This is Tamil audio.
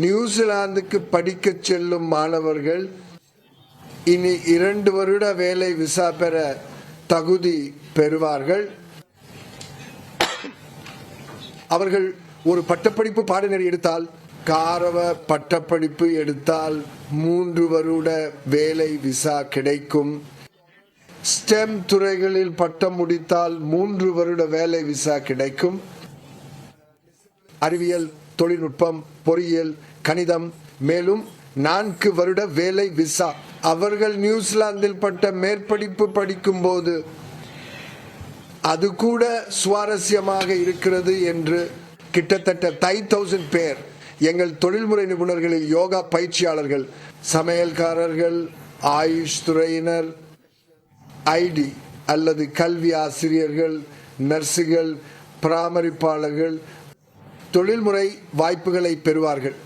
நியூசிலாந்துக்கு படிக்க செல்லும் மாணவர்கள் இனி 2 வருட வேலை விசா பெற தகுதி பெறுவார்கள். அவர்கள் ஒரு பட்டப்படிப்பு பாடநெறி எடுத்தால், காரவ பட்டப்படிப்பு எடுத்தால் 3 வருட வேலை விசா கிடைக்கும். ஸ்டெம் துறைகளில் பட்டம் முடித்தால் 3 வருட வேலை விசா கிடைக்கும். அறிவியல், தொழில்நுட்பம், பொறியியல், கணிதம், மேலும் 4 வருட வேலை விசா. அவர்கள் நியூசிலாந்தில் பட்ட மேற்படிப்பு படிக்கும் போது அது கூட சுவாரஸ்யமாக இருக்கிறது என்று கிட்டத்தட்ட 5,000 பேர் எங்கள் தொழில்முறை நிபுணர்களில் யோகா பயிற்சியாளர்கள், சமையல்காரர்கள், ஆயுஷ் துறையினர், ஐடி அல்லது கல்வி ஆசிரியர்கள், நர்சுகள், பராமரிப்பாளர்கள் தொழில்முறை வாய்ப்புகளை பெறுவார்கள்.